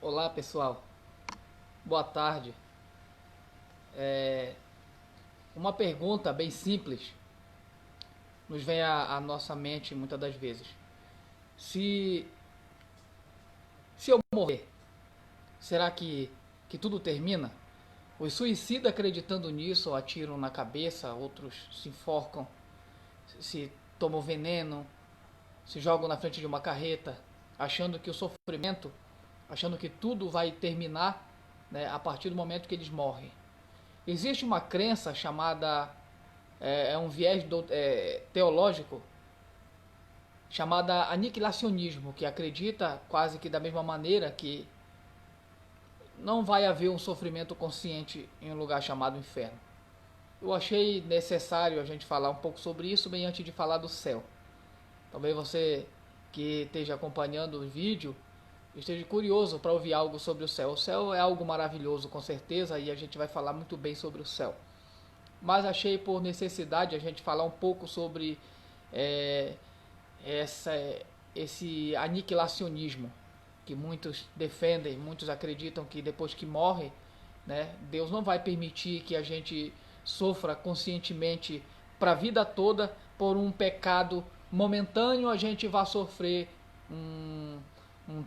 Olá pessoal, boa tarde. Uma pergunta bem simples nos vem à nossa mente muitas das vezes. Se, se eu morrer, será que tudo termina? Os suicidas acreditando nisso atiram na cabeça, outros se enforcam, se tomam veneno, se jogam na frente de uma carreta, achando que o sofrimento, achando que tudo vai terminar, né, a partir do momento que eles morrem. Existe uma crença chamada, um viés teológico, chamada aniquilacionismo, que acredita quase que da mesma maneira que não vai haver um sofrimento consciente em um lugar chamado inferno. Eu achei necessário a gente falar um pouco sobre isso bem antes de falar do céu. Talvez você que esteja acompanhando o vídeo esteja curioso para ouvir algo sobre o céu. O céu é algo maravilhoso, com certeza, e a gente vai falar muito bem sobre o céu. Mas achei por necessidade a gente falar um pouco sobre é, essa, esse aniquilacionismo que muitos defendem, muitos acreditam que depois que morre, né, Deus não vai permitir que a gente sofra conscientemente para a vida toda por um pecado momentâneo, a gente vai sofrer um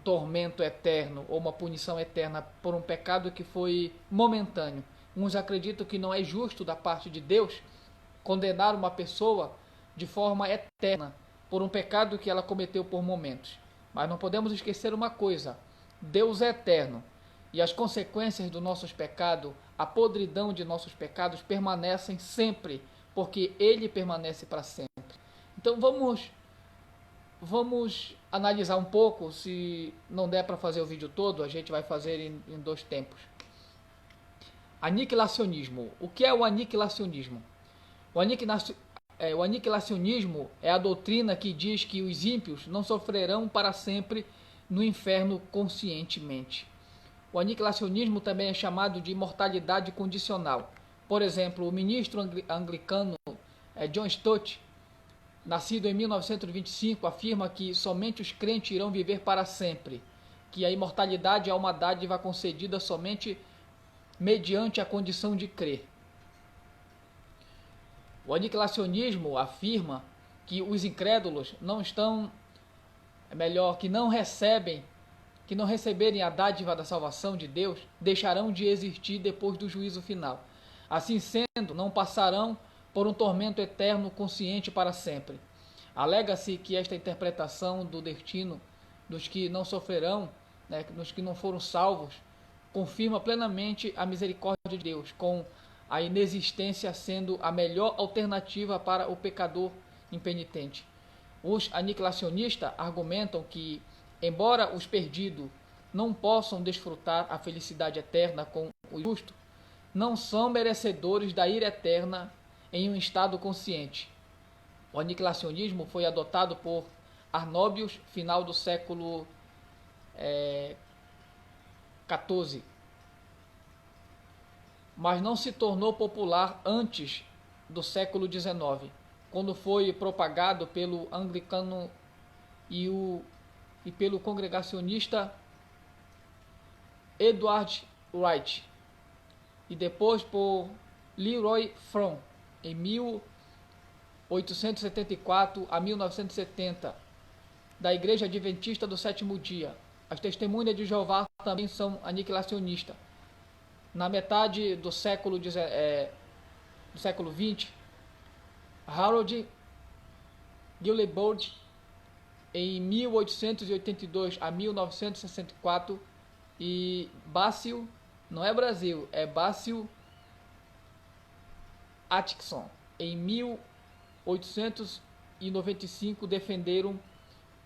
tormento eterno ou uma punição eterna por um pecado que foi momentâneo. Uns acreditam que não é justo da parte de Deus condenar uma pessoa de forma eterna por um pecado que ela cometeu por momentos. Mas não podemos esquecer uma coisa: Deus é eterno e as consequências dos nossos pecados, a podridão de nossos pecados permanecem sempre, porque Ele permanece para sempre. Então vamos analisar um pouco. Se não der para fazer o vídeo todo, a gente vai fazer em dois tempos. Aniquilacionismo. O que é o aniquilacionismo? O aniquilacionismo é a doutrina que diz que os ímpios não sofrerão para sempre no inferno conscientemente. O aniquilacionismo também é chamado de imortalidade condicional. Por exemplo, o ministro anglicano John Stott, nascido em 1925, afirma que somente os crentes irão viver para sempre, que a imortalidade é uma dádiva concedida somente mediante a condição de crer. O aniquilacionismo afirma que os incrédulos não estão, que não receberem a dádiva da salvação de Deus, deixarão de existir depois do juízo final. Assim sendo, não passarão por um tormento eterno consciente para sempre. Alega-se que esta interpretação do destino dos que não sofrerão, né, dos que não foram salvos, confirma plenamente a misericórdia de Deus, com a inexistência sendo a melhor alternativa para o pecador impenitente. Os aniquilacionistas argumentam que, embora os perdidos não possam desfrutar a felicidade eterna com o justo, não são merecedores da ira eterna em um estado consciente. O aniquilacionismo foi adotado por Arnobius, final do século XIV, mas não se tornou popular antes do século XIX, quando foi propagado pelo anglicano e pelo congregacionista Edward Wright, e depois por Leroy Fromm, em 1874 a 1970, da Igreja Adventista do Sétimo Dia. As testemunhas de Jeová também são aniquilacionistas. Na metade do século XX, Harold Gillibrand, em 1882 a 1964, e Basil, não é Brasil, é Basil Atkinson, em 1895, defenderam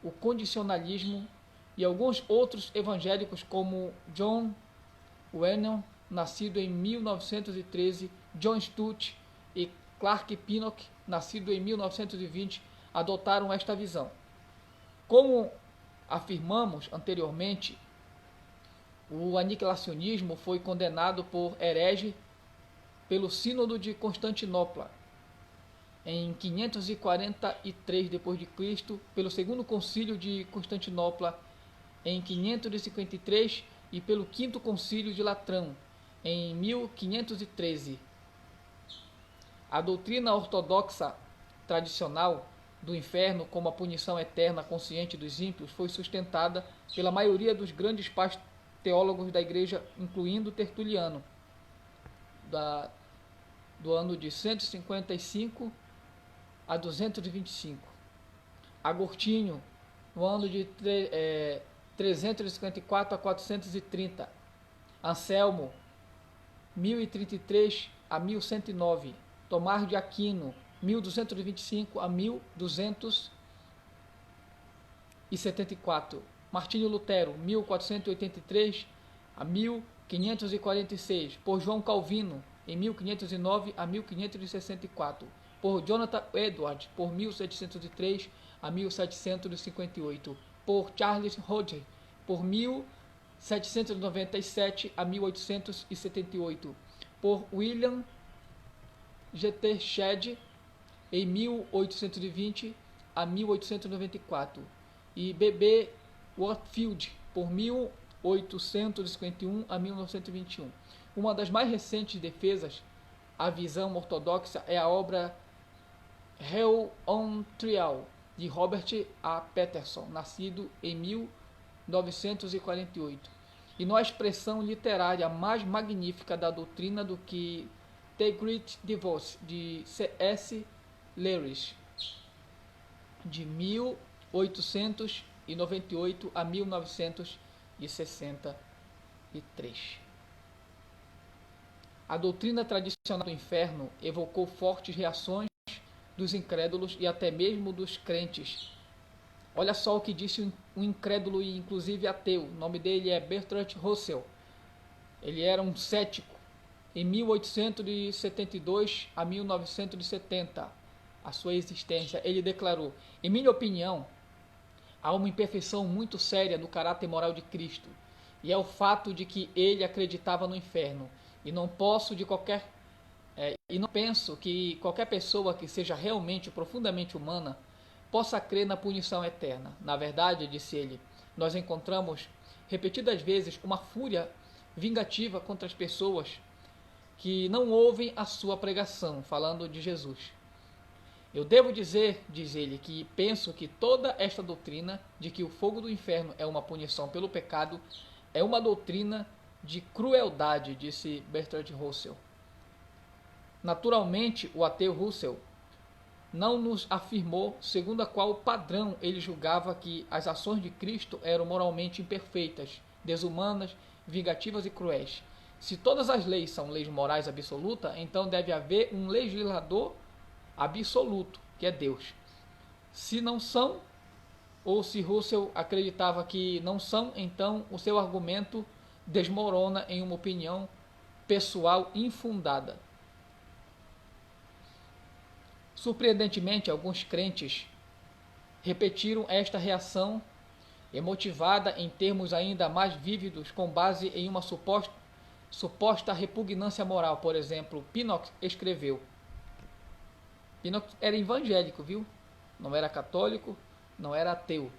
o condicionalismo, e alguns outros evangélicos como John Wenham, nascido em 1913, John Stott e Clark Pinnock, nascido em 1920, adotaram esta visão. Como afirmamos anteriormente, o aniquilacionismo foi condenado por herege pelo Sínodo de Constantinopla em 543 d.C., pelo Segundo Concílio de Constantinopla em 553 e pelo Quinto Concílio de Latrão, em 1513. A doutrina ortodoxa tradicional do inferno como a punição eterna consciente dos ímpios foi sustentada pela maioria dos grandes pais teólogos da Igreja, incluindo Tertuliano, do ano de 155 a 225. Agostinho, no ano de 354 a 430. Anselmo, 1033 a 1109. Tomás de Aquino, 1225 a 1274. Martinho Lutero, 1483 a 1546. Por João Calvino, em 1509 a 1564. Por Jonathan Edwards, por 1703 a 1758. Por Charles Hodge, por 1797 a 1878. Por William G.T. Shedd, em 1820 a 1894. E B.B. Warfield, por 1851 a 1921. Uma das mais recentes defesas à visão ortodoxa é a obra Hell on Trial, de Robert A. Patterson, nascido em 1948, e não há expressão literária mais magnífica da doutrina do que The Great Divorce, de C.S. Lewis, de 1898 a 1963. A doutrina tradicional do inferno evocou fortes reações dos incrédulos e até mesmo dos crentes. Olha só o que disse um incrédulo e inclusive ateu. O nome dele é Bertrand Russell. Ele era um cético. Em 1872 a 1970, a sua existência, ele declarou: em minha opinião, há uma imperfeição muito séria no caráter moral de Cristo, e é o fato de que ele acreditava no inferno, e não penso que qualquer pessoa que seja realmente profundamente humana possa crer na punição eterna. Na verdade, disse ele, nós encontramos repetidas vezes uma fúria vingativa contra as pessoas que não ouvem a sua pregação, falando de Jesus. Eu devo dizer, diz ele, que penso que toda esta doutrina de que o fogo do inferno é uma punição pelo pecado é uma doutrina de crueldade, disse Bertrand Russell. Naturalmente, o ateu Russell não nos afirmou segundo a qual padrão ele julgava que as ações de Cristo eram moralmente imperfeitas, desumanas, vingativas e cruéis. Se todas as leis são leis morais absolutas, então deve haver um legislador absoluto, que é Deus. Se não são, ou se Russell acreditava que não são, então o seu argumento desmorona em uma opinião pessoal infundada. Surpreendentemente, alguns crentes repetiram esta reação emotivada em termos ainda mais vívidos com base em uma suposta repugnância moral. Por exemplo, Pinnock escreveu. Pinnock era evangélico, viu? Não era católico, não era ateu.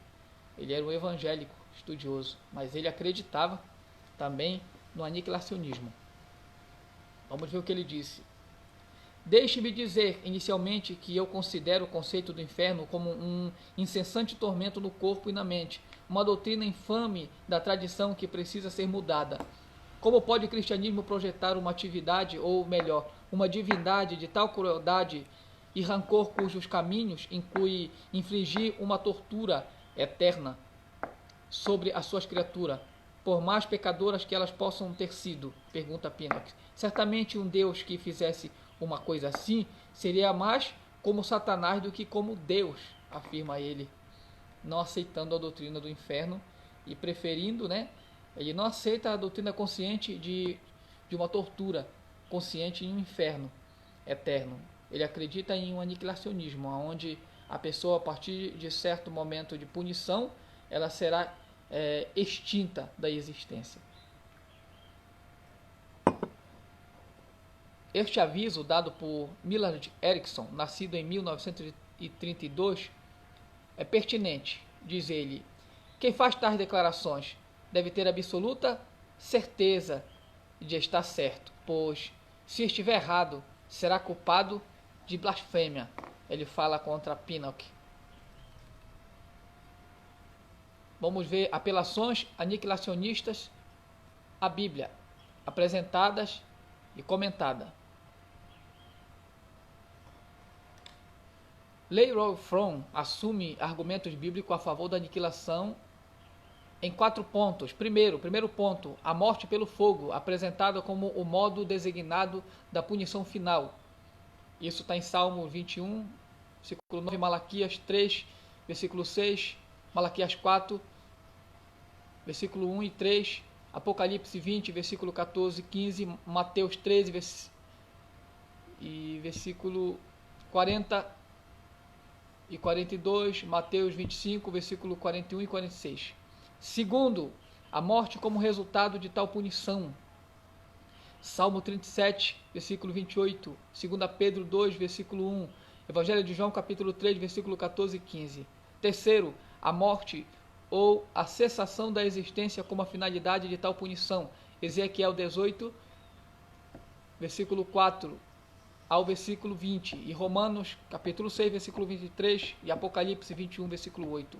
Ele era um evangélico estudioso, mas ele acreditava também no aniquilacionismo. Vamos ver o que ele disse. Deixe-me dizer, inicialmente, que eu considero o conceito do inferno como um incessante tormento no corpo e na mente, uma doutrina infame da tradição que precisa ser mudada. Como pode o cristianismo projetar uma atividade, ou melhor, uma divindade de tal crueldade e rancor cujos caminhos inclui infligir uma tortura eterna sobre as suas criaturas, por mais pecadoras que elas possam ter sido? Pergunta Pinnock. Certamente um Deus que fizesse uma coisa assim seria mais como Satanás do que como Deus, afirma ele, não aceitando a doutrina do inferno e preferindo, ele não aceita a doutrina consciente de uma tortura consciente em um inferno eterno. Ele acredita em um aniquilacionismo, onde a pessoa, a partir de certo momento de punição, ela será extinta da existência. Este aviso, dado por Millard Erickson, nascido em 1932, é pertinente, diz ele. Quem faz tais declarações deve ter absoluta certeza de estar certo, pois se estiver errado, será culpado de blasfêmia. Ele fala contra Pinnock. Vamos ver apelações aniquilacionistas à Bíblia, apresentadas e comentadas. Leroy Fromm assume argumentos bíblicos a favor da aniquilação em 4 pontos. Primeiro ponto, a morte pelo fogo, apresentada como o modo designado da punição final. Isso está em Salmo 21, versículo 9, Malaquias 3, versículo 6, Malaquias 4, versículo 1 e 3, Apocalipse 20, versículo 14 e 15, Mateus 13, versículo 40 e 42, Mateus 25, versículo 41 e 46. Segundo, a morte como resultado de tal punição. Salmo 37, versículo 28, 2 Pedro 2, versículo 1, Evangelho de João, capítulo 3, versículo 14 e 15. Terceiro, a morte ou a cessação da existência como a finalidade de tal punição. Ezequiel 18, versículo 4 ao versículo 20, e Romanos, capítulo 6, versículo 23, e Apocalipse 21, versículo 8.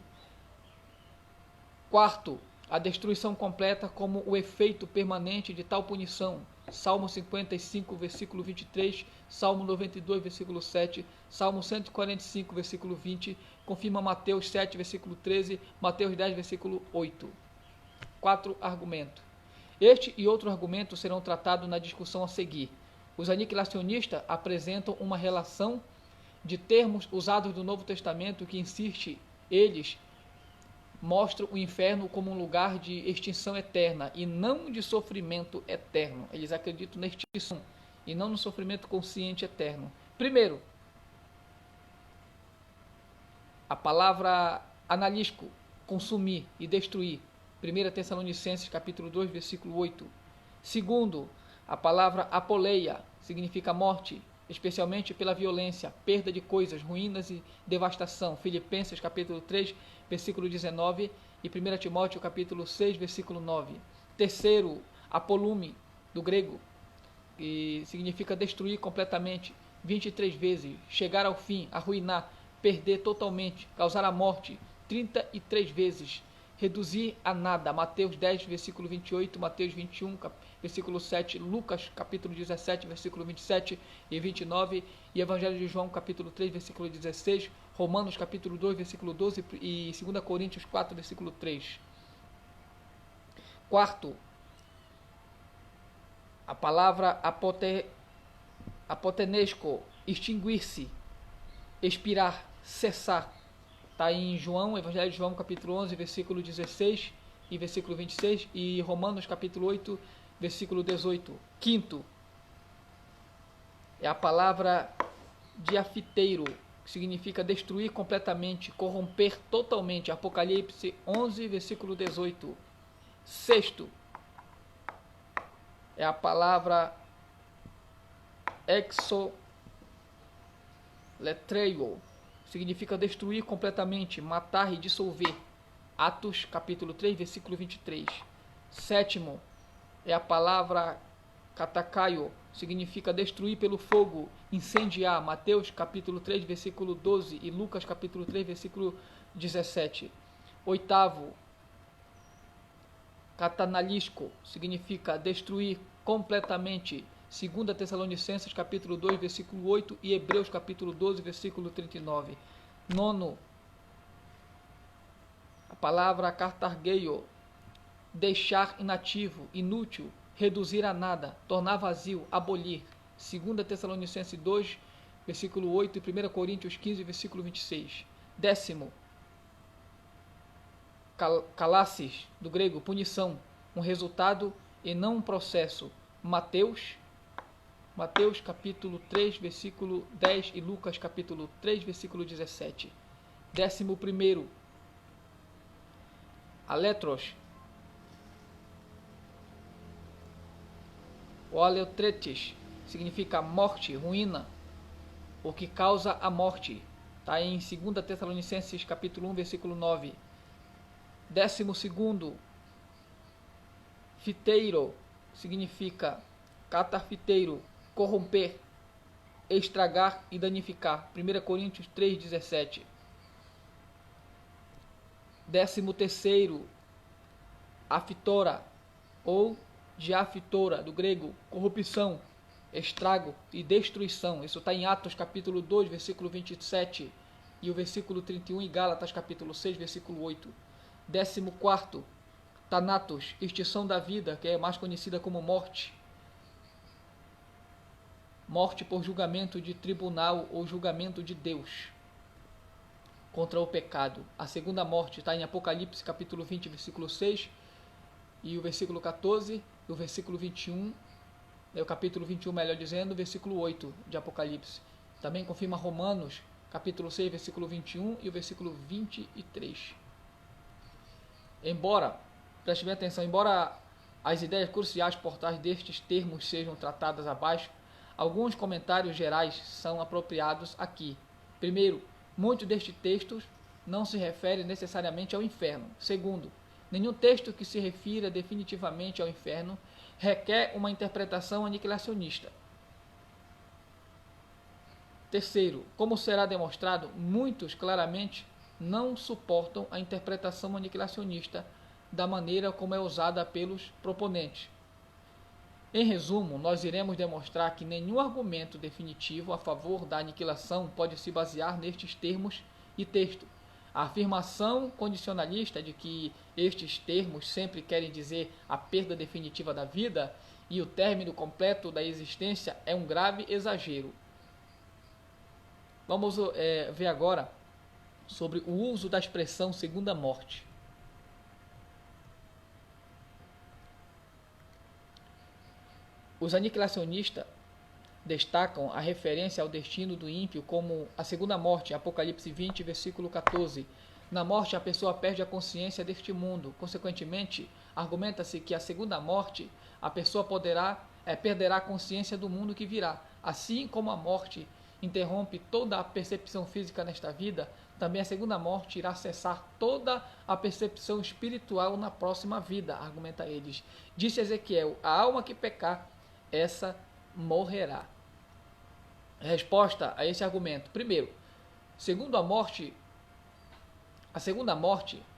Quarto, a destruição completa como o efeito permanente de tal punição. Salmo 55, versículo 23, Salmo 92, versículo 7, Salmo 145, versículo 20, confirma Mateus 7, versículo 13, Mateus 10, versículo 8. 4 argumentos. Este e outros argumentos serão tratados na discussão a seguir. Os aniquilacionistas apresentam uma relação de termos usados do Novo Testamento que insiste, eles mostram o inferno como um lugar de extinção eterna e não de sofrimento eterno. Eles acreditam na extinção e não no sofrimento consciente eterno. Primeiro, a palavra analisco, consumir e destruir. 1 Tessalonicenses capítulo 2, versículo 8. Segundo, a palavra apoleia significa morte, especialmente pela violência, perda de coisas, ruínas e devastação. Filipenses capítulo 3, versículo 19 e 1 Timóteo capítulo 6, versículo 9. Terceiro, apolume, do grego, que significa destruir completamente, 23 vezes, chegar ao fim, arruinar, perder totalmente, causar a morte, 33 vezes, reduzir a nada. Mateus 10, versículo 28, Mateus 21, versículo 7, Lucas, capítulo 17, versículo 27 e 29, e Evangelho de João, capítulo 3, versículo 16, Romanos, capítulo 2, versículo 12 e 2 Coríntios 4, versículo 3. Quarto, a palavra apotenesco, extinguir-se, expirar, cessar. Está em João, Evangelho de João, capítulo 11, versículo 16 e versículo 26, e Romanos, capítulo 8, versículo 18. Quinto, é a palavra diafiteiro, que significa destruir completamente, corromper totalmente. Apocalipse 11, versículo 18. Sexto, é a palavra exoletreio, significa destruir completamente, matar e dissolver. Atos capítulo 3, versículo 23. Sétimo, é a palavra catakaio, significa destruir pelo fogo, incendiar. Mateus capítulo 3, versículo 12 e Lucas capítulo 3, versículo 17. Oitavo, catanalisco, significa destruir completamente. 2 Tessalonicenses capítulo 2, versículo 8 e Hebreus capítulo 12, versículo 39. Nono, a palavra cartargueio, deixar inativo, inútil, reduzir a nada, tornar vazio, abolir. 2 Tessalonicenses 2, versículo 8 e 1 Coríntios 15, versículo 26. Décimo, calassis, do grego, punição, um resultado e não um processo. Mateus capítulo 3, versículo 10 e Lucas capítulo 3, versículo 17. 11º, aletros, o aleutretes, significa morte, ruína, o que causa a morte. Está em 2 Tessalonicenses capítulo 1, versículo 9. 12º, Fiteiro significa catarfiteiro, corromper, estragar e danificar. 1 Coríntios 3,17. 13º, afitora ou diafitora, do grego, corrupção, estrago e destruição. Isso está em Atos capítulo 2, versículo 27 e o versículo 31 em Gálatas capítulo 6, versículo 8. 14º, Thanatos, extinção da vida, que é mais conhecida como morte. Morte por julgamento de tribunal ou julgamento de Deus contra o pecado. A segunda morte está em Apocalipse capítulo 20, versículo 6 e o versículo 14 e o versículo 21, o capítulo 21, melhor dizendo, versículo 8 de Apocalipse. Também confirma Romanos capítulo 6, versículo 21 e o versículo 23. Preste bem atenção, embora as ideias cruciais por trás destes termos sejam tratadas abaixo, alguns comentários gerais são apropriados aqui. Primeiro, muitos destes textos não se referem necessariamente ao inferno. Segundo, nenhum texto que se refira definitivamente ao inferno requer uma interpretação aniquilacionista. Terceiro, como será demonstrado, muitos claramente não suportam a interpretação aniquilacionista da maneira como é usada pelos proponentes. Em resumo, nós iremos demonstrar que nenhum argumento definitivo a favor da aniquilação pode se basear nestes termos e texto. A afirmação condicionalista de que estes termos sempre querem dizer a perda definitiva da vida e o término completo da existência é um grave exagero. Vamos ver agora sobre o uso da expressão segunda morte. Os aniquilacionistas destacam a referência ao destino do ímpio como a segunda morte, Apocalipse 20, versículo 14. Na morte, a pessoa perde a consciência deste mundo. Consequentemente, argumenta-se que a segunda morte, a pessoa perderá a consciência do mundo que virá. Assim como a morte interrompe toda a percepção física nesta vida, também a segunda morte irá cessar toda a percepção espiritual na próxima vida, argumenta eles. Disse Ezequiel: a alma que pecar, essa morrerá. Resposta a esse argumento. Primeiro, a segunda morte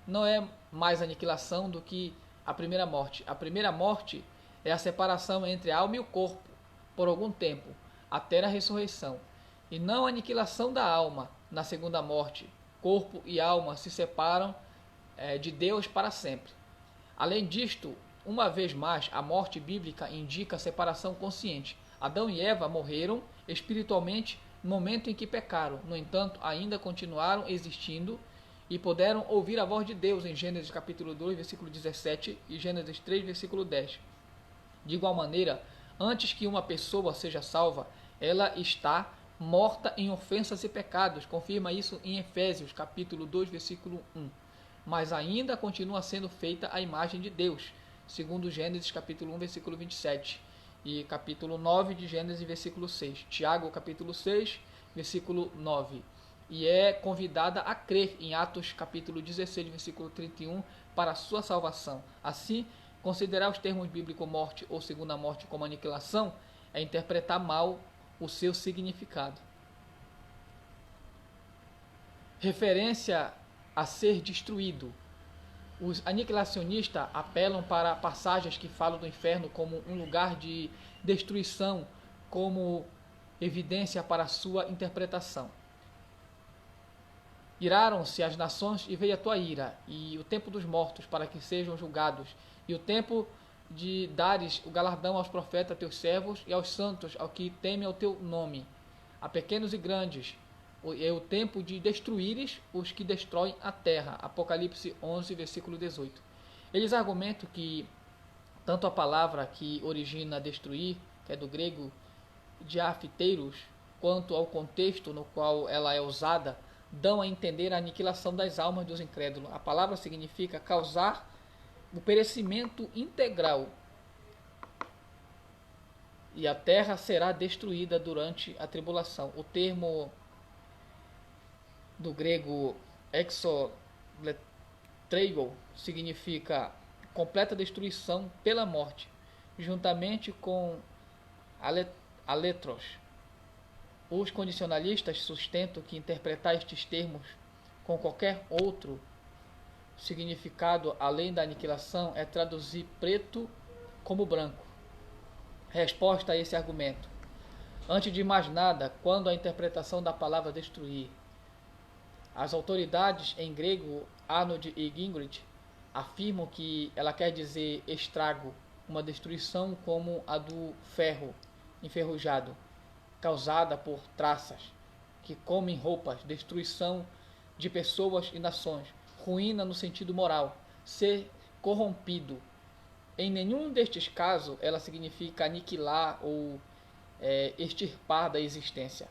não é mais aniquilação do que a primeira morte. A primeira morte é a separação entre a alma e o corpo por algum tempo, até a ressurreição, e não a aniquilação da alma. Na segunda morte, corpo e alma se separam de Deus para sempre. Além disto, uma vez mais, a morte bíblica indica a separação consciente. Adão e Eva morreram espiritualmente no momento em que pecaram. No entanto, ainda continuaram existindo e puderam ouvir a voz de Deus em Gênesis capítulo 2, versículo 17 e Gênesis 3, versículo 10. De igual maneira, antes que uma pessoa seja salva, ela está morta em ofensas e pecados. Confirma isso em Efésios capítulo 2, versículo 1. Mas ainda continua sendo feita a imagem de Deus, segundo Gênesis capítulo 1, versículo 27, e capítulo 9 de Gênesis, versículo 6. Tiago capítulo 6, versículo 9. E é convidada a crer em Atos capítulo 16, versículo 31, para a sua salvação. Assim, considerar os termos bíblicos morte ou segunda morte como aniquilação é interpretar mal o seu significado. Referência a ser destruído. Os aniquilacionistas apelam para passagens que falam do inferno como um lugar de destruição, como evidência para sua interpretação. Iraram-se as nações e veio a tua ira, e o tempo dos mortos para que sejam julgados, e o tempo de dares o galardão aos profetas teus servos e aos santos, ao que temem ao teu nome, a pequenos e grandes. É o tempo de destruíres os que destroem a terra. Apocalipse 11, versículo 18. Eles argumentam que tanto a palavra que origina destruir, que é do grego diafiteiros, quanto ao contexto no qual ela é usada, dão a entender a aniquilação das almas dos incrédulos. A palavra significa causar o perecimento integral, e a terra será destruída durante a tribulação. O termo do grego exoletreigo significa completa destruição pela morte, juntamente com aletros. Os condicionalistas sustentam que interpretar estes termos com qualquer outro significado além da aniquilação é traduzir preto como branco. Resposta a esse argumento. Antes de mais nada, quando a interpretação da palavra destruir, as autoridades em grego Arnold e Gingrich afirmam que ela quer dizer estrago, uma destruição como a do ferro enferrujado, causada por traças que comem roupas, destruição de pessoas e nações, ruína no sentido moral, ser corrompido. Em nenhum destes casos ela significa aniquilar ou extirpar da existência.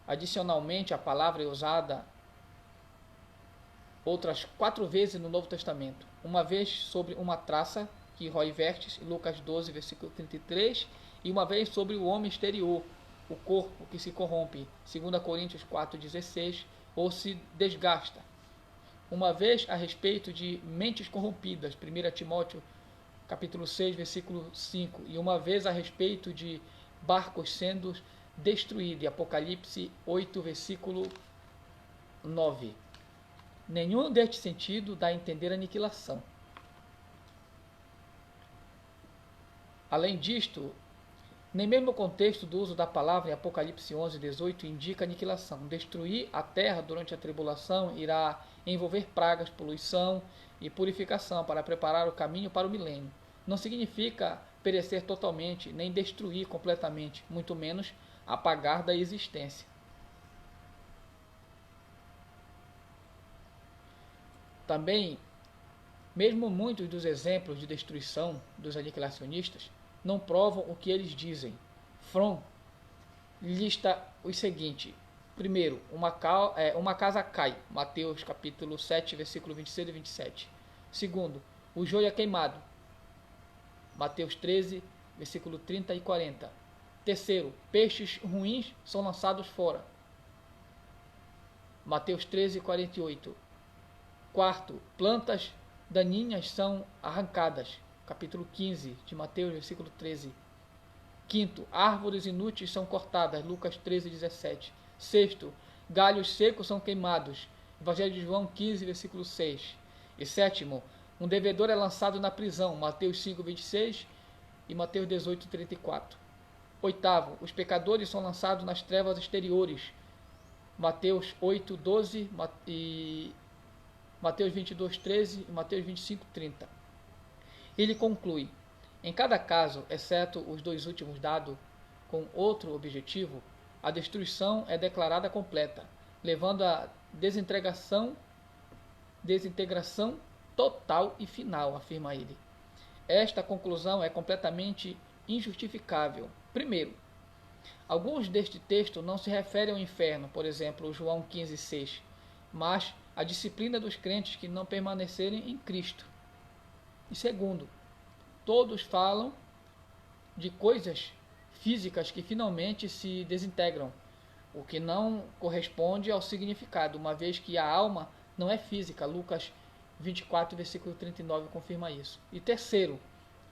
Adicionalmente, a palavra é usada outras 4 vezes no Novo Testamento. Uma vez sobre uma traça que rói vestes, Lucas 12, versículo 33, e uma vez sobre o homem exterior, o corpo que se corrompe, 2 Coríntios 4,16, ou se desgasta. Uma vez a respeito de mentes corrompidas, 1 Timóteo capítulo 6, versículo 5, e uma vez a respeito de barcos sendo destruídos, Apocalipse 8, versículo 9. Nenhum deste sentido dá a entender aniquilação. Além disto, nem mesmo o contexto do uso da palavra em Apocalipse 11, 18 indica aniquilação. Destruir a terra durante a tribulação irá envolver pragas, poluição e purificação para preparar o caminho para o milênio. Não significa perecer totalmente, nem destruir completamente, muito menos apagar da existência. Também, mesmo muitos dos exemplos de destruição dos aniquilacionistas não provam o que eles dizem. Fromm lista os seguintes. Primeiro, uma casa cai, Mateus capítulo 7, versículo 26 e 27. Segundo, o joio é queimado, Mateus 13, versículo 30 e 40. Terceiro, peixes ruins são lançados fora, Mateus 13, 48. Quarto, plantas daninhas são arrancadas, capítulo 15 de Mateus, versículo 13. Quinto, árvores inúteis são cortadas, Lucas 13, 17. Sexto, galhos secos são queimados, Evangelho de João 15, versículo 6. E sétimo, um devedor é lançado na prisão, Mateus 5, 26 e Mateus 18, 34. Oitavo, os pecadores são lançados nas trevas exteriores, Mateus 8, 12 e Mateus 22, 13 e Mateus 25, 30. Ele conclui, em cada caso, exceto os 2 últimos dados com outro objetivo, a destruição é declarada completa, levando a desintegração total e final, afirma ele. Esta conclusão é completamente injustificável. Primeiro, alguns deste texto não se referem ao inferno, por exemplo, João 15, 6, mas à disciplina dos crentes que não permanecerem em Cristo. E segundo, todos falam de coisas físicas que finalmente se desintegram, o que não corresponde ao significado, uma vez que a alma não é física. Lucas 24, versículo 39 confirma isso. E terceiro,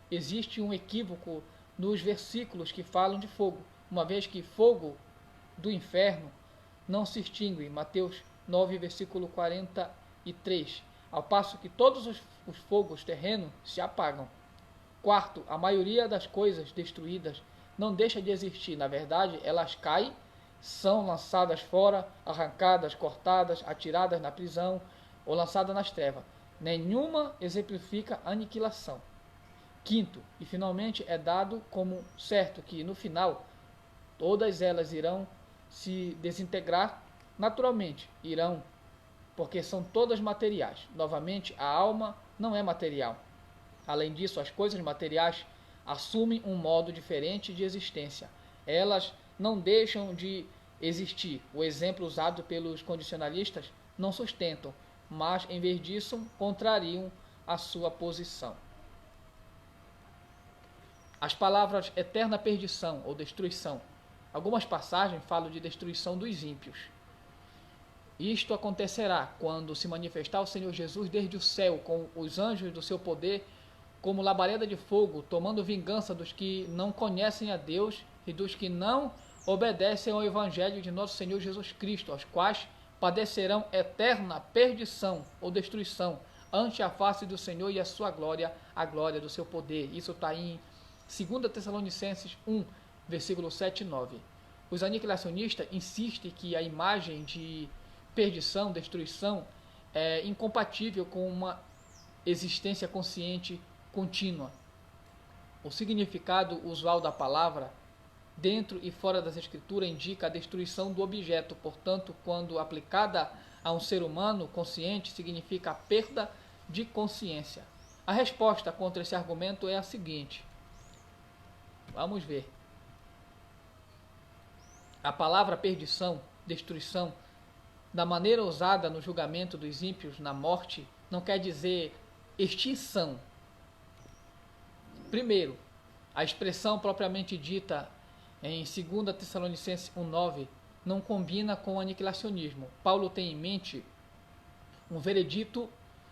existe um equívoco nos versículos que falam de fogo, uma vez que fogo do inferno não se extingue, Mateus 9, versículo 43, ao passo que todos os fogos terrenos se apagam. Quarto, a maioria das coisas destruídas não deixa de existir. Na verdade, elas caem, são lançadas fora, arrancadas, cortadas, atiradas na prisão ou lançadas nas trevas. Nenhuma exemplifica a aniquilação. Quinto, e finalmente é dado como certo que no final todas elas irão se desintegrar naturalmente, irão, porque são todas materiais. Novamente, a alma não é material. Além disso, as coisas materiais assumem um modo diferente de existência. Elas não deixam de existir. O exemplo usado pelos condicionalistas não sustentam, mas em vez disso contrariam a sua posição. As palavras eterna perdição ou destruição. Algumas passagens falam de destruição dos ímpios. Isto acontecerá quando se manifestar o Senhor Jesus desde o céu com os anjos do seu poder como labareda de fogo, tomando vingança dos que não conhecem a Deus e dos que não obedecem ao Evangelho de nosso Senhor Jesus Cristo, aos quais padecerão eterna perdição ou destruição ante a face do Senhor e a sua glória, a glória do seu poder. Isso está em 2 Tessalonicenses 1, versículo 7 e 9. Os aniquilacionistas insistem que a imagem de perdição, destruição, é incompatível com uma existência consciente contínua. O significado usual da palavra, dentro e fora das escrituras, indica a destruição do objeto. Portanto, quando aplicada a um ser humano consciente, significa a perda de consciência. A resposta contra esse argumento é a seguinte. Vamos ver. A palavra perdição, destruição, da maneira usada no julgamento dos ímpios na morte, não quer dizer extinção. Primeiro, a expressão propriamente dita em 2 Tessalonicenses 1,9 não combina com o aniquilacionismo. Paulo tem em mente um veredito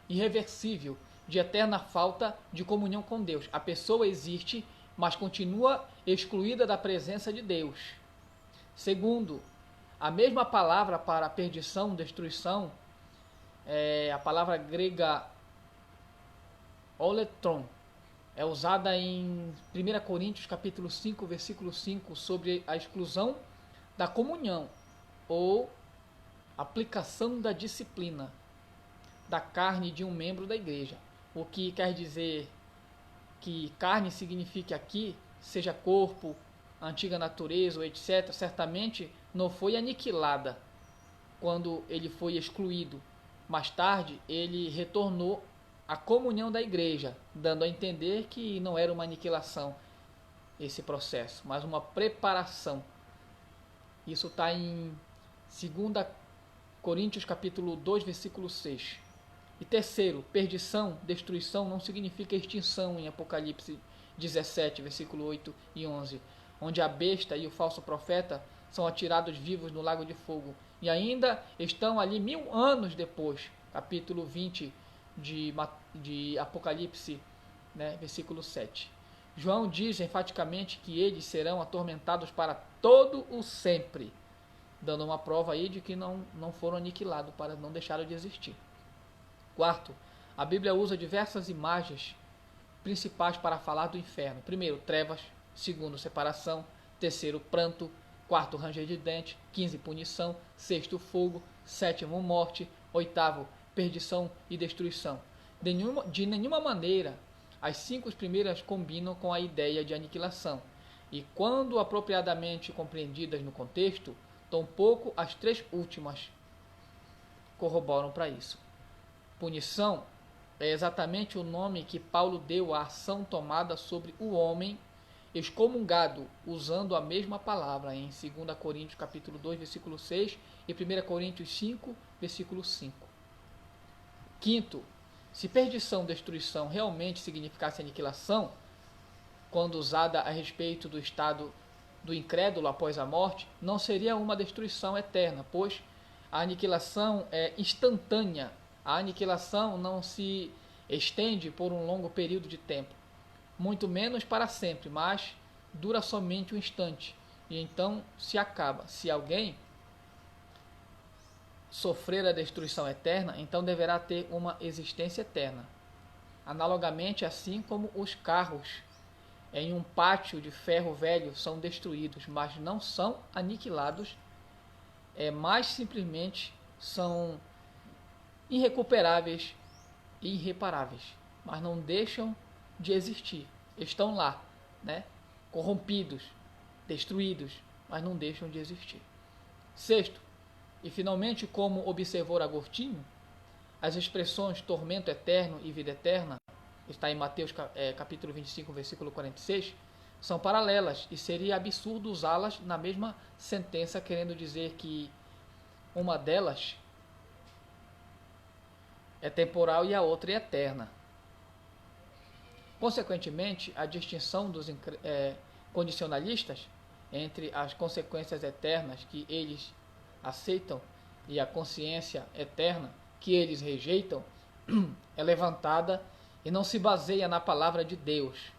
irreversível de eterna falta de comunhão com Deus. A pessoa existe, mas continua excluída da presença de Deus. Segundo, a mesma palavra para perdição, destruição, a palavra grega oletron, é usada em 1 Coríntios capítulo 5, versículo 5, sobre a exclusão da comunhão ou aplicação da disciplina da carne de um membro da igreja. O que quer dizer que carne significa aqui, seja corpo, antiga natureza ou etc., certamente não foi aniquilada quando ele foi excluído. Mais tarde, ele retornou à comunhão da igreja, dando a entender que não era uma aniquilação esse processo, mas uma preparação. Isso está em 2 Coríntios capítulo 2, versículo 6. E terceiro, perdição, destruição não significa extinção em Apocalipse 17, versículo 8 e 11, onde a besta e o falso profeta são atirados vivos no lago de fogo. E ainda estão ali 1000 anos depois, capítulo 20 de Apocalipse, né, versículo 7. João diz enfaticamente que eles serão atormentados para todo o sempre, dando uma prova aí de que não foram aniquilados, para não deixarem de existir. Quarto, a Bíblia usa diversas imagens principais para falar do inferno. Primeiro, trevas. Segundo, separação. Terceiro, pranto. Quarto, ranger de dente. 15, punição. Sexto, fogo. Sétimo, morte. Oitavo, perdição e destruição. De nenhuma maneira as 5 primeiras combinam com a ideia de aniquilação. E quando apropriadamente compreendidas no contexto, tampouco as 3 últimas corroboram para isso. Punição é exatamente o nome que Paulo deu à ação tomada sobre o homem excomungado, usando a mesma palavra em 2 Coríntios capítulo 2, versículo 6 e 1 Coríntios 5, versículo 5. Quinto, se perdição, destruição realmente significasse aniquilação, quando usada a respeito do estado do incrédulo após a morte, não seria uma destruição eterna, pois a aniquilação é instantânea. A aniquilação não se estende por um longo período de tempo, muito menos para sempre, mas dura somente um instante e então se acaba. Se alguém sofrer a destruição eterna, então deverá ter uma existência eterna. Analogamente, assim como os carros em um pátio de ferro velho são destruídos, mas não são aniquilados, mais simplesmente são irrecuperáveis e irreparáveis, mas não deixam de existir. Estão lá, né? Corrompidos, destruídos, mas não deixam de existir. Sexto, e finalmente, como observou Agostinho, as expressões tormento eterno e vida eterna, está em Mateus capítulo 25, versículo 46, são paralelas e seria absurdo usá-las na mesma sentença, querendo dizer que uma delas é temporal e a outra é eterna. Consequentemente, a distinção dos condicionalistas entre as consequências eternas que eles aceitam e a consciência eterna que eles rejeitam é levantada e não se baseia na palavra de Deus.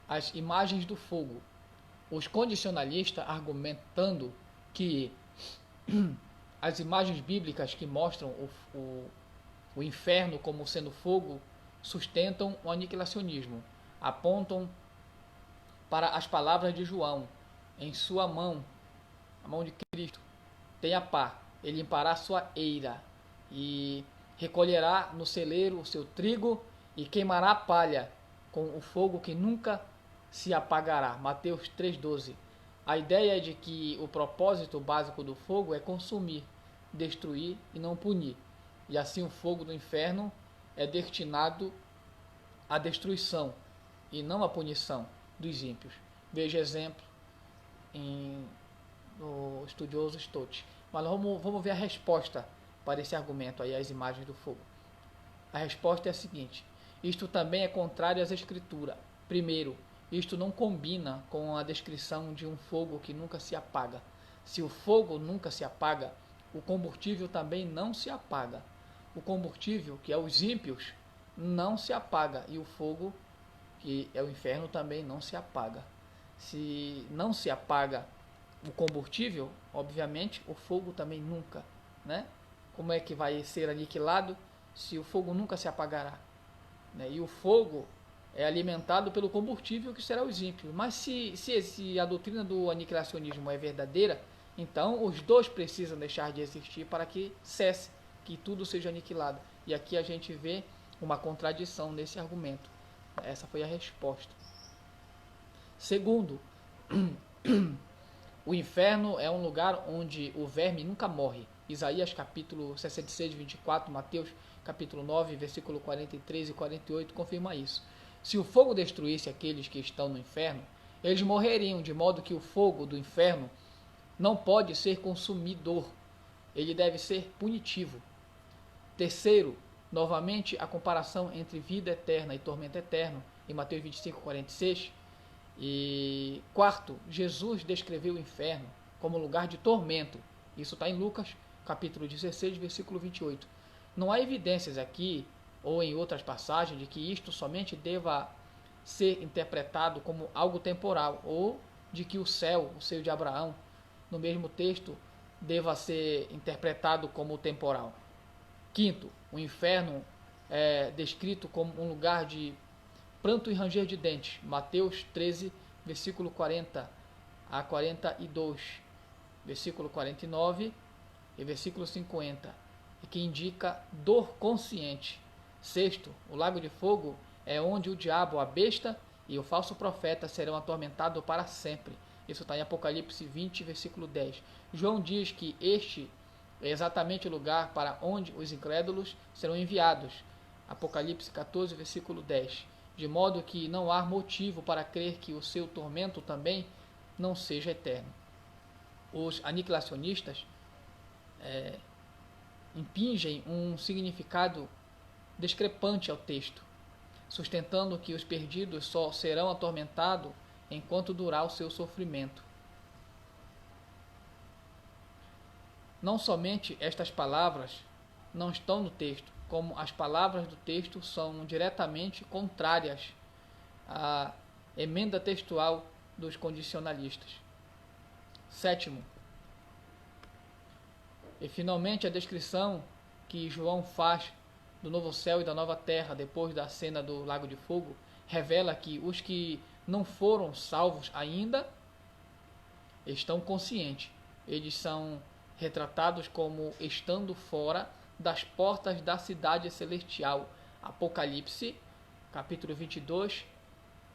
As imagens do fogo. Os condicionalistas argumentando que as imagens bíblicas que mostram o inferno como sendo fogo sustentam o aniquilacionismo, apontam para as palavras de João: em sua mão, a mão de Cristo, tem a pá, ele limpará sua eira e recolherá no celeiro o seu trigo e queimará a palha com o fogo que nunca se apagará. Mateus 3,12. A ideia é de que o propósito básico do fogo é consumir, destruir e não punir. E assim o fogo do inferno é destinado à destruição e não à punição dos ímpios. Veja exemplo no estudioso Stott. Mas vamos ver a resposta para esse argumento aí, as imagens do fogo. A resposta é a seguinte: isto também é contrário às escrituras. Primeiro, isto não combina com a descrição de um fogo que nunca se apaga. Se o fogo nunca se apaga, o combustível também não se apaga. O combustível, que é os ímpios, não se apaga, e o fogo, que é o inferno, também não se apaga. Se não se apaga o combustível, obviamente o fogo também nunca, né? Como é que vai ser aniquilado se o fogo nunca se apagará, né? E o fogo é alimentado pelo combustível, que será os ímpios. Mas se a doutrina do aniquilacionismo é verdadeira, então os dois precisam deixar de existir para que cesse, que tudo seja aniquilado. E aqui a gente vê uma contradição nesse argumento. Essa foi a resposta. Segundo, o inferno é um lugar onde o verme nunca morre. Isaías capítulo 66, 24, Mateus capítulo 9, versículo 43 e 48 confirma isso. Se o fogo destruísse aqueles que estão no inferno, eles morreriam, de modo que o fogo do inferno não pode ser consumidor, ele deve ser punitivo. Terceiro, novamente a comparação entre vida eterna e tormento eterno, em Mateus 25, 46. E quarto, Jesus descreveu o inferno como lugar de tormento. Isso está em Lucas, capítulo 16, versículo 28. Não há evidências aqui ou em outras passagens de que isto somente deva ser interpretado como algo temporal, ou de que o seio de Abraão, no mesmo texto, deva ser interpretado como temporal. Quinto, o inferno é descrito como um lugar de pranto e ranger de dentes. Mateus 13, versículo 40 a 42, versículo 49 e versículo 50, que indica dor consciente. Sexto, o lago de fogo é onde o diabo, a besta e o falso profeta serão atormentados para sempre. Isso está em Apocalipse 20, versículo 10. João diz que este é exatamente o lugar para onde os incrédulos serão enviados. Apocalipse 14, versículo 10. De modo que não há motivo para crer que o seu tormento também não seja eterno. Os aniquilacionistas impingem um significado discrepante ao texto, sustentando que os perdidos só serão atormentados enquanto durar o seu sofrimento. Não somente estas palavras não estão no texto, como as palavras do texto são diretamente contrárias à emenda textual dos condicionalistas. Sétimo, e finalmente a descrição que João faz do novo céu e da nova terra depois da cena do lago de fogo revela que os que não foram salvos ainda estão conscientes. Eles são retratados como estando fora das portas da cidade celestial. Apocalipse, capítulo 22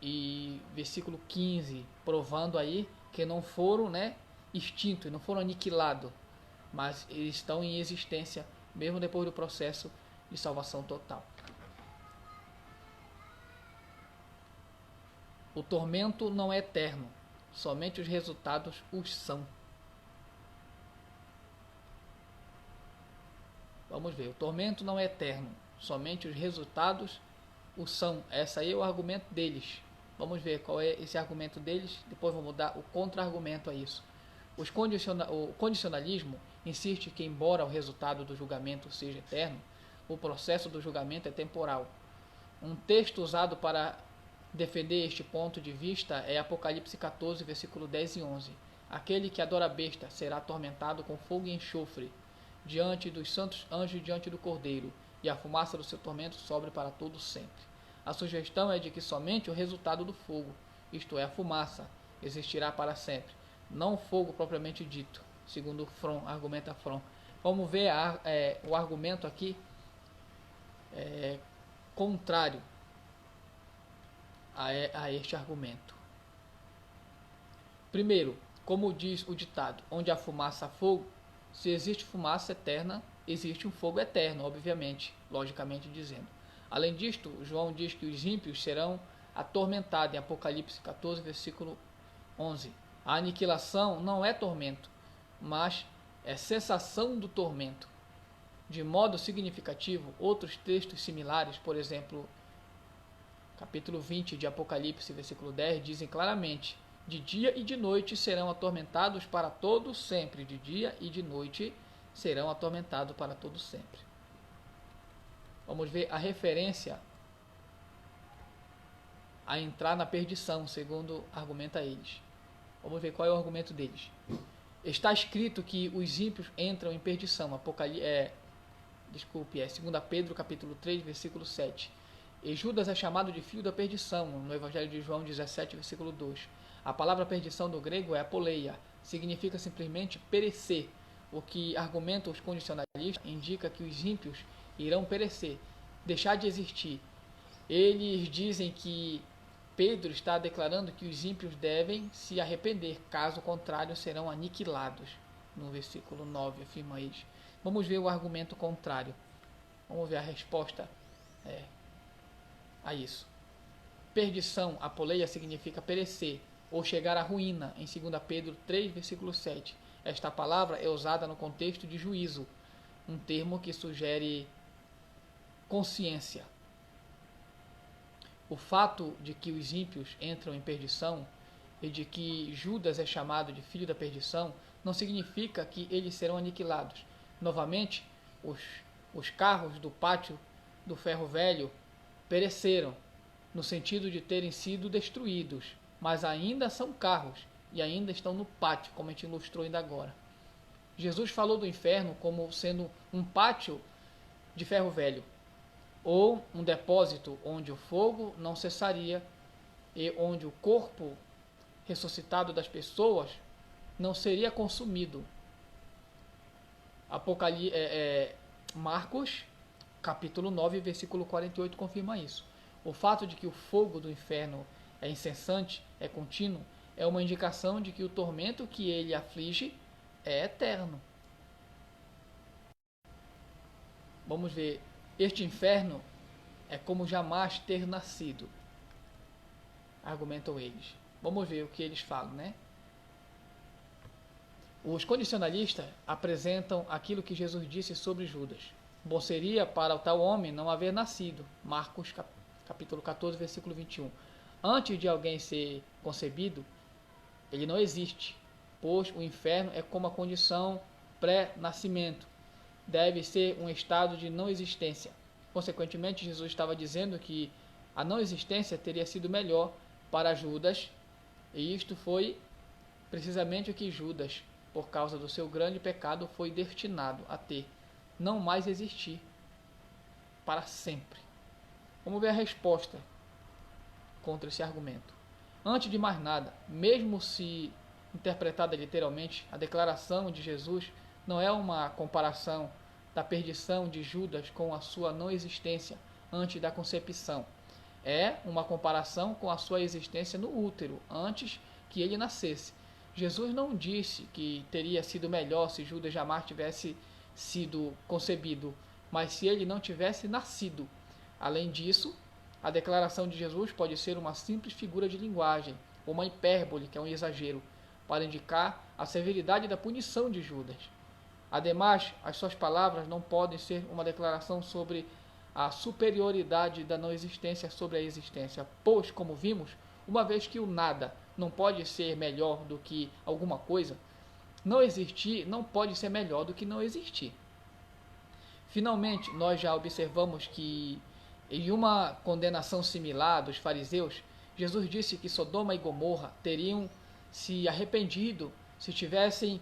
e versículo 15, provando aí que não foram, extintos, não foram aniquilados, mas eles estão em existência mesmo depois do processo de salvação total. O tormento não é eterno, somente os resultados os são. Vamos ver, o tormento não é eterno, somente os resultados o são. Esse aí é o argumento deles. Vamos ver qual é esse argumento deles, depois vamos dar o contra-argumento a isso. O condicionalismo insiste que, embora o resultado do julgamento seja eterno, o processo do julgamento é temporal. Um texto usado para defender este ponto de vista é Apocalipse 14, versículo 10 e 11. Aquele que adora a besta será atormentado com fogo e enxofre diante dos santos anjos diante do Cordeiro, e a fumaça do seu tormento sobe para todo sempre. A sugestão é de que somente o resultado do fogo, isto é, a fumaça, existirá para sempre, não o fogo propriamente dito, segundo Fromm, argumenta Fromm. Vamos ver o argumento aqui contrário a este argumento. Primeiro, como diz o ditado, onde há fumaça há fogo, se existe fumaça eterna, existe um fogo eterno, obviamente, logicamente dizendo. Além disto, João diz que os ímpios serão atormentados em Apocalipse 14, versículo 11. A aniquilação não é tormento, mas é cessação do tormento. De modo significativo, outros textos similares, por exemplo, capítulo 20 de Apocalipse, versículo 10, dizem claramente: de dia e de noite serão atormentados para todo sempre. De dia e de noite serão atormentados para todo sempre. Vamos ver a referência a entrar na perdição, segundo argumenta eles. Vamos ver qual é o argumento deles. Está escrito que os ímpios entram em perdição. 2 Pedro capítulo 3, versículo 7. E Judas é chamado de filho da perdição, no Evangelho de João 17, versículo 2. A palavra perdição do grego é apoleia, significa simplesmente perecer. O que argumentam os condicionalistas indica que os ímpios irão perecer, deixar de existir. Eles dizem que Pedro está declarando que os ímpios devem se arrepender, caso contrário serão aniquilados. No versículo 9 afirma eles. Vamos ver o argumento contrário. Vamos ver a resposta a isso. Perdição, apoleia, significa perecer ou chegar à ruína, em 2 Pedro 3, versículo 7. Esta palavra é usada no contexto de juízo, um termo que sugere consciência. O fato de que os ímpios entram em perdição e de que Judas é chamado de filho da perdição não significa que eles serão aniquilados. Novamente, os carros do pátio do ferro velho pereceram, no sentido de terem sido destruídos, mas ainda são carros e ainda estão no pátio, como a gente ilustrou ainda agora. Jesus falou do inferno como sendo um pátio de ferro velho, ou um depósito onde o fogo não cessaria e onde o corpo ressuscitado das pessoas não seria consumido. Marcos, capítulo 9, versículo 48, confirma isso. O fato de que o fogo do inferno é incessante, é contínuo, é uma indicação de que o tormento que ele aflige é eterno. Vamos ver. Este inferno é como jamais ter nascido, argumentam eles. Vamos ver o que eles falam, né? Os condicionalistas apresentam aquilo que Jesus disse sobre Judas. Bom seria para o tal homem não haver nascido. Marcos capítulo 14, versículo 21. Antes de alguém ser concebido, ele não existe, pois o inferno é como a condição pré-nascimento. Deve ser um estado de não existência. Consequentemente, Jesus estava dizendo que a não existência teria sido melhor para Judas, e isto foi precisamente o que Judas, por causa do seu grande pecado, foi destinado a ter, não mais existir para sempre. Vamos ver a resposta contra esse argumento. Antes de mais nada, mesmo se interpretada literalmente, a declaração de Jesus não é uma comparação da perdição de Judas com a sua não existência antes da concepção. É uma comparação com a sua existência no útero, antes que ele nascesse. Jesus não disse que teria sido melhor se Judas jamais tivesse sido concebido, mas se ele não tivesse nascido. Além disso, a declaração de Jesus pode ser uma simples figura de linguagem, ou uma hipérbole, que é um exagero, para indicar a severidade da punição de Judas. Ademais, as suas palavras não podem ser uma declaração sobre a superioridade da não existência sobre a existência, pois, como vimos, uma vez que o nada não pode ser melhor do que alguma coisa, Não existir não pode ser melhor do que não existir. Finalmente, nós já observamos que, em uma condenação similar dos fariseus, Jesus disse que Sodoma e Gomorra teriam se arrependido se tivessem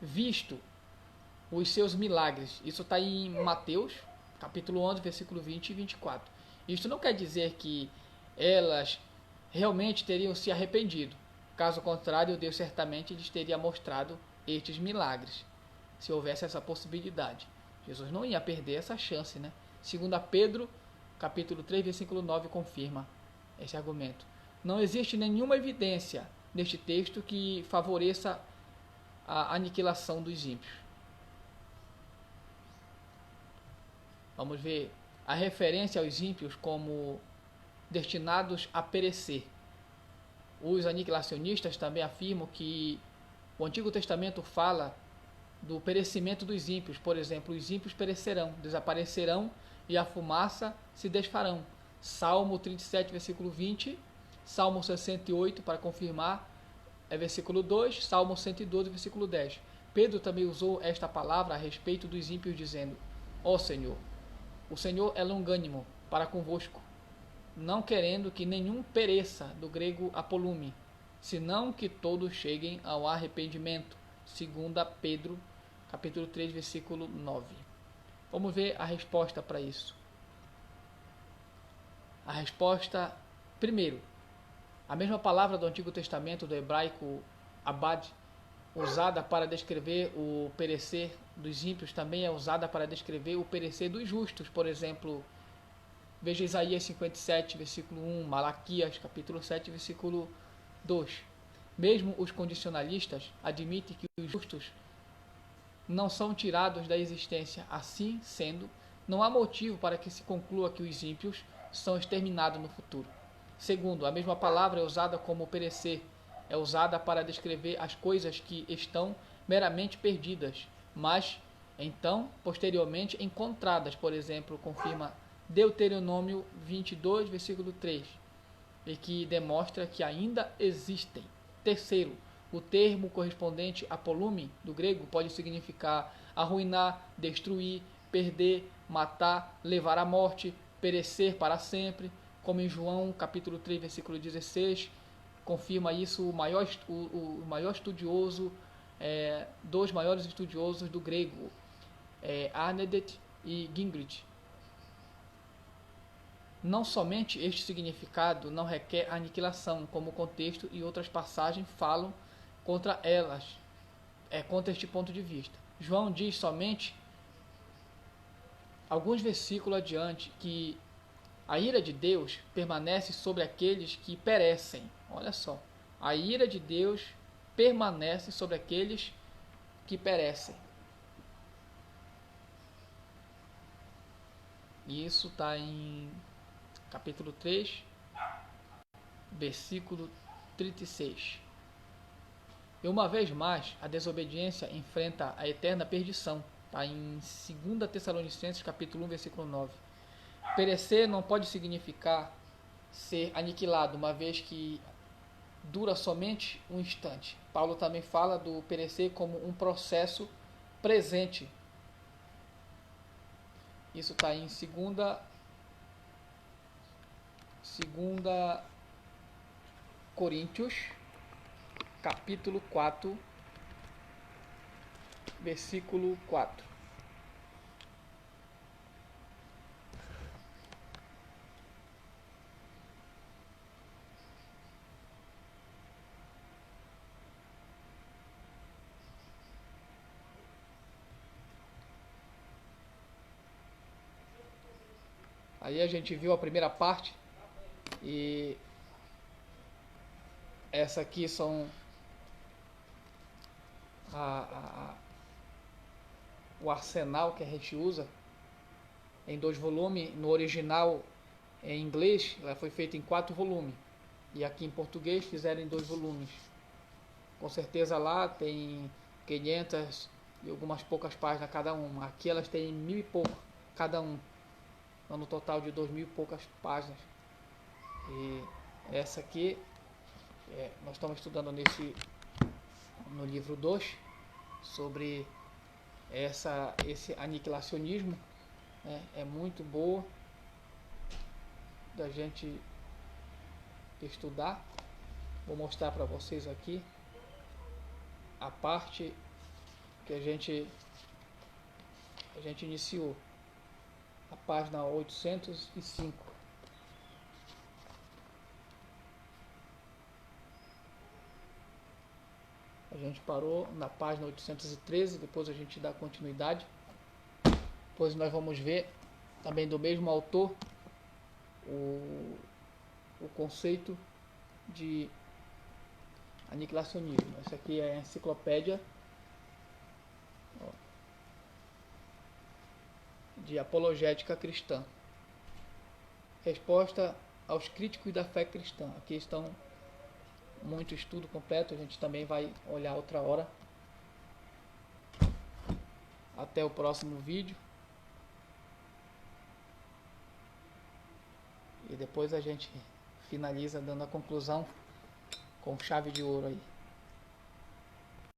visto os seus milagres. Isso está em Mateus, capítulo 11, versículo 20 e 24. Isto não quer dizer que elas realmente teriam se arrependido. Caso contrário, Deus certamente lhes teria mostrado estes milagres, se houvesse essa possibilidade. Jesus não ia perder essa chance, né? 2 Pedro, capítulo 3, versículo 9, confirma esse argumento. Não existe nenhuma evidência neste texto que favoreça a aniquilação dos ímpios. Vamos ver a referência aos ímpios como destinados a perecer. Os aniquilacionistas também afirmam que o Antigo Testamento fala do perecimento dos ímpios. Por exemplo, os ímpios perecerão, desaparecerão e a fumaça se desfarão. Salmo 37, versículo 20, Salmo 68, para confirmar, é versículo 2, Salmo 112, versículo 10. Pedro também usou esta palavra a respeito dos ímpios, dizendo: ó Senhor, o Senhor é longânimo para convosco, não querendo que nenhum pereça, do grego apolume, senão que todos cheguem ao arrependimento. 2 Pedro, capítulo 3, versículo 9. Vamos ver a resposta para isso. A resposta, primeiro, a mesma palavra do Antigo Testamento, do hebraico abad, usada para descrever o perecer dos ímpios, também é usada para descrever o perecer dos justos. Por exemplo, veja Isaías 57, versículo 1, Malaquias, capítulo 7, versículo 2. Mesmo os condicionalistas admitem que os justos não são tirados da existência. Assim sendo, não há motivo para que se conclua que os ímpios são exterminados no futuro. Segundo, a mesma palavra é usada como perecer, é usada para descrever as coisas que estão meramente perdidas, mas então, posteriormente, encontradas. Por exemplo, confirma Deuteronômio 22, versículo 3, e que demonstra que ainda existem. Terceiro, o termo correspondente a polume, do grego, pode significar arruinar, destruir, perder, matar, levar à morte, perecer para sempre, como em João capítulo 3, versículo 16, confirma isso o maior estudioso, dois maiores estudiosos do grego, Arnedet e Gingrich. Não somente este significado não requer aniquilação, como o contexto e outras passagens falam contra elas, contra este ponto de vista. João diz somente, alguns versículos adiante, que a ira de Deus permanece sobre aqueles que perecem. Olha só, a ira de Deus permanece sobre aqueles que perecem. E isso está em capítulo 3, versículo 36. E uma vez mais, a desobediência enfrenta a eterna perdição. Está em 2 Tessalonicenses, capítulo 1, versículo 9. Perecer não pode significar ser aniquilado, uma vez que dura somente um instante. Paulo também fala do perecer como um processo presente. Isso está em 2 Coríntios, capítulo 4, versículo 4. Aí a gente viu a primeira parte e essa aqui são o arsenal que a gente usa em 2 volumes. No original em inglês ela foi feita em 4 volumes e aqui em português fizeram em 2 volumes. Com certeza lá tem 500 e algumas poucas páginas cada uma. Aqui elas têm 1000 e pouco cada um, no total de 2000 e poucas páginas. E essa aqui nós estamos estudando no livro 2, sobre esse aniquilacionismo, né? É muito boa da gente estudar. Vou mostrar para vocês aqui a parte que a gente iniciou, a página 805. A gente parou na página 813, depois a gente dá continuidade. Depois nós vamos ver também do mesmo autor o conceito de aniquilacionismo. Essa aqui é a enciclopédia de apologética cristã. Resposta aos críticos da fé cristã. Aqui estão muito estudo completo, a gente também vai olhar outra hora. Até o próximo vídeo. E depois a gente finaliza dando a conclusão com chave de ouro aí.